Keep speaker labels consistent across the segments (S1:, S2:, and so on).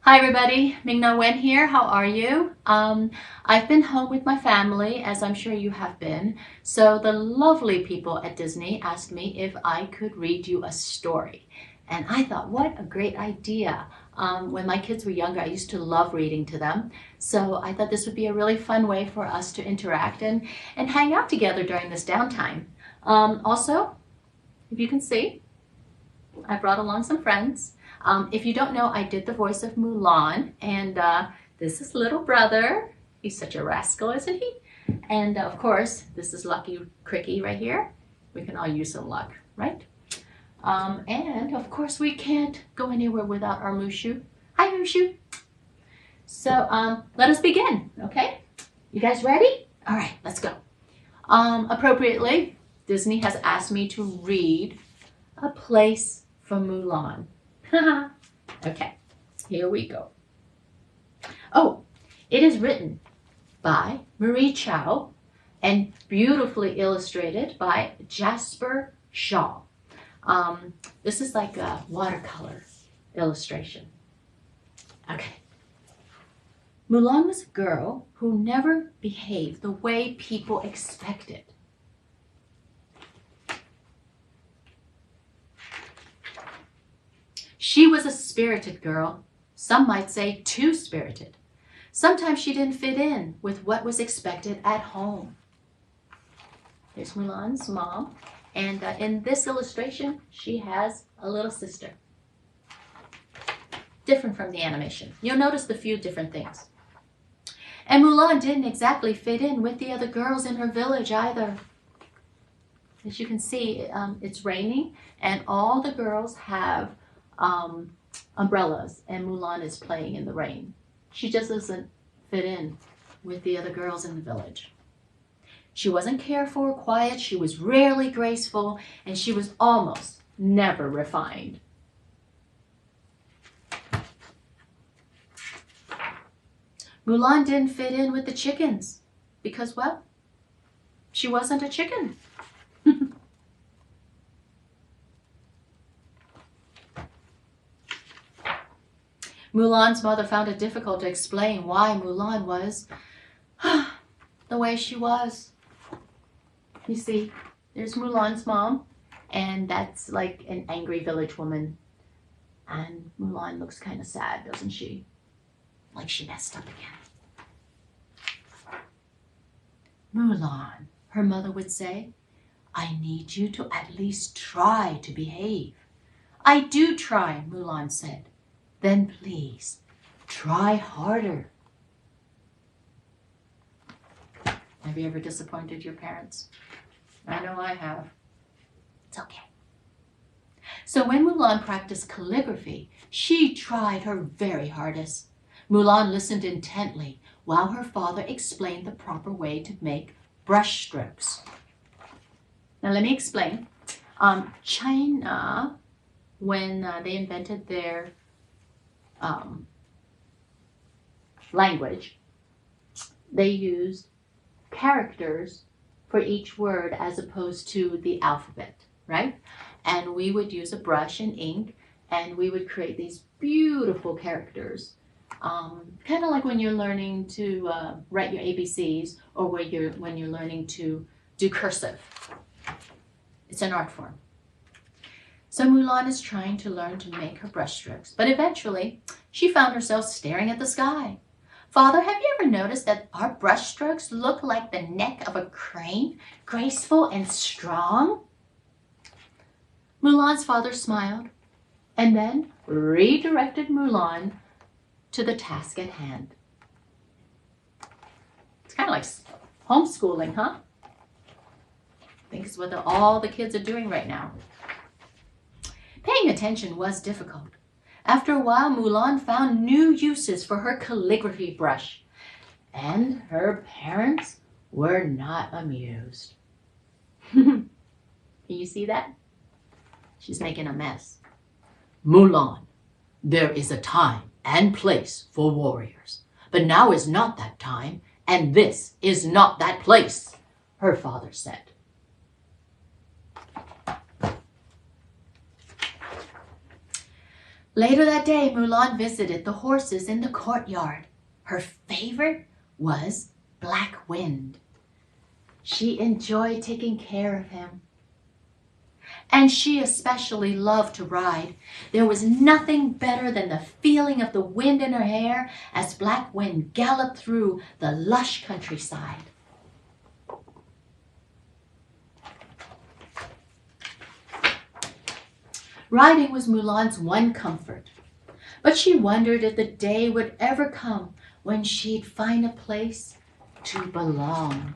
S1: Hi everybody, Ming-Na Wen here. How are you? I've been home with my family, as I'm sure you have been. So the lovely people at Disney asked me if I could read you a story. And I thought, what a great idea. When my kids were younger, I used to love reading to them. So I thought this would be a really fun way for us to interact and hang out together during this downtime. Also, if you can see, I brought along some friends. If you don't know, I did the voice of Mulan, and this is little brother. He's such a rascal, isn't he? And of course, this is Lucky Cricky right here. We can all use some luck, right? And of course, we can't go anywhere without our Mushu. Hi, Mushu. So let us begin, okay? You guys ready? All right, let's go. Appropriately, Disney has asked me to read A Place for Mulan. Okay, here we go. Oh, it is written by Marie Chow and beautifully illustrated by Jasper Shaw. This is like a watercolor illustration. Okay. Mulan was a girl who never behaved the way people expected. She was a spirited girl, some might say too spirited. Sometimes she didn't fit in with what was expected at home. Here's Mulan's mom, and in this illustration, she has a little sister. Different from the animation. You'll notice a few different things. And Mulan didn't exactly fit in with the other girls in her village either. As you can see, it's raining, and all the girls have umbrellas, and Mulan is playing in the rain. She just doesn't fit in with the other girls in the village. She wasn't careful or quiet, she was rarely graceful, and she was almost never refined. Mulan didn't fit in with the chickens because, well, she wasn't a chicken. Mulan's mother found it difficult to explain why Mulan was the way she was. You see, there's Mulan's mom, and that's like an angry village woman. And Mulan looks kind of sad, doesn't she? Like she messed up again. Mulan, her mother would say, I need you to at least try to behave. I do try, Mulan said. Then please, try harder. Have you ever disappointed your parents? I know I have. It's okay. So when Mulan practiced calligraphy, she tried her very hardest. Mulan listened intently while her father explained the proper way to make brush strokes. Now let me explain. China, when they invented their language, they used characters for each word as opposed to the alphabet, right? And we would use a brush and ink, and we would create these beautiful characters, kind of like when you're learning to write your ABCs, or when you're learning to do cursive. It's an art form. So Mulan is trying to learn to make her brush strokes, but eventually she found herself staring at the sky. Father, have you ever noticed that our brush strokes look like the neck of a crane, graceful and strong? Mulan's father smiled and then redirected Mulan to the task at hand. It's kind of like homeschooling, huh? I think it's what all the kids are doing right now. Paying attention was difficult. After a while, Mulan found new uses for her calligraphy brush, and her parents were not amused. Can you see that? She's making a mess. Mulan, there is a time and place for warriors, but now is not that time, and this is not that place, her father said. Later that day, Mulan visited the horses in the courtyard. Her favorite was Black Wind. She enjoyed taking care of him. And she especially loved to ride. There was nothing better than the feeling of the wind in her hair as Black Wind galloped through the lush countryside. Riding was Mulan's one comfort, but she wondered if the day would ever come when she'd find a place to belong.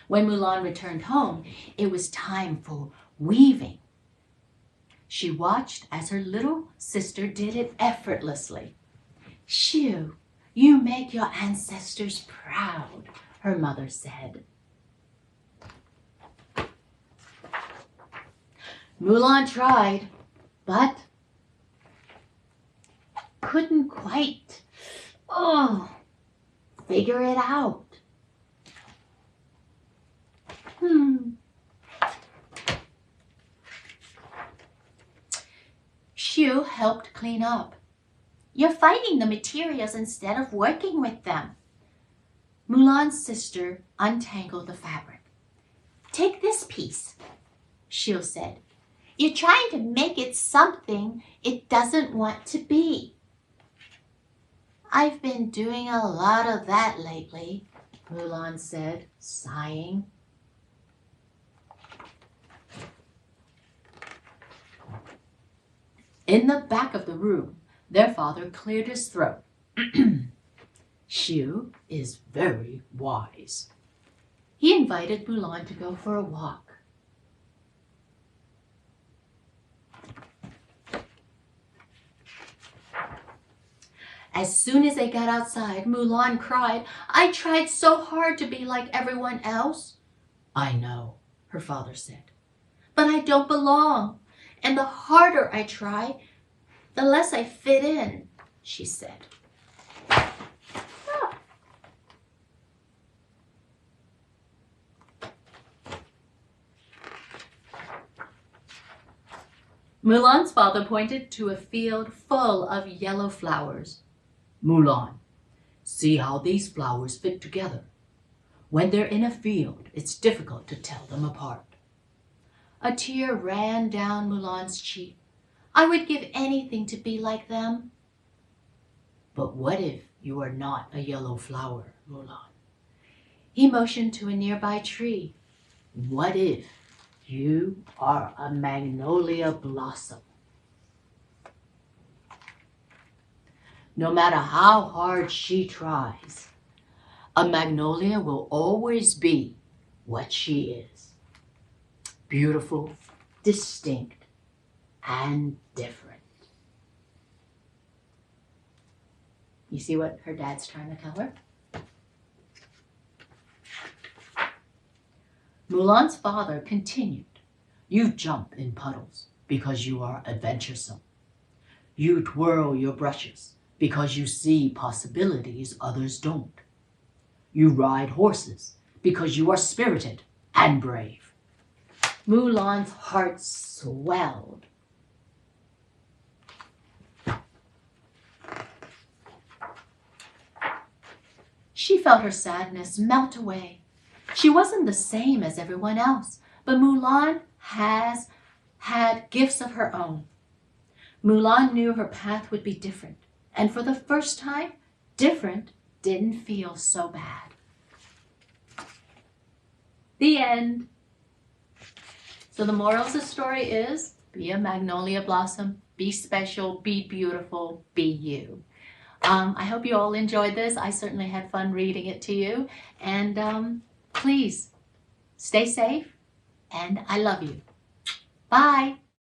S1: When Mulan returned home, it was time for weaving. She watched as her little sister did it effortlessly. "Shoo, you make your ancestors proud," her mother said. Mulan tried, but couldn't quite figure it out. Shu helped clean up. "You're finding the materials instead of working with them." Mulan's sister untangled the fabric. "Take this piece," Shu said. "You're trying to make it something it doesn't want to be." "I've been doing a lot of that lately," Mulan said, sighing. In the back of the room, their father cleared his throat. "Shu is very wise." He invited Mulan to go for a walk. As soon as they got outside, Mulan cried, "I tried so hard to be like everyone else." "I know," her father said, "but I don't belong. And the harder I try, the less I fit in," she said. Mulan's father pointed to a field full of yellow flowers. "Mulan, see how these flowers fit together. When they're in a field, it's difficult to tell them apart." A tear ran down Mulan's cheek. "I would give anything to be like them." "But what if you are not a yellow flower, Mulan?" He motioned to a nearby tree. "What if you are a magnolia blossom?" No matter how hard she tries, a magnolia will always be what she is. Beautiful, distinct, and different. You see what her dad's trying to tell her? Mulan's father continued, "You jump in puddles because you are adventuresome. You twirl your brushes because you see possibilities others don't. You ride horses because you are spirited and brave." Mulan's heart swelled. She felt her sadness melt away. She wasn't the same as everyone else, but Mulan has had gifts of her own. Mulan knew her path would be different, and for the first time, different didn't feel so bad. The end. So the moral of the story is, be a magnolia blossom, be special, be beautiful, be you. I hope you all enjoyed this. I certainly had fun reading it to you. And please, stay safe, and I love you. Bye.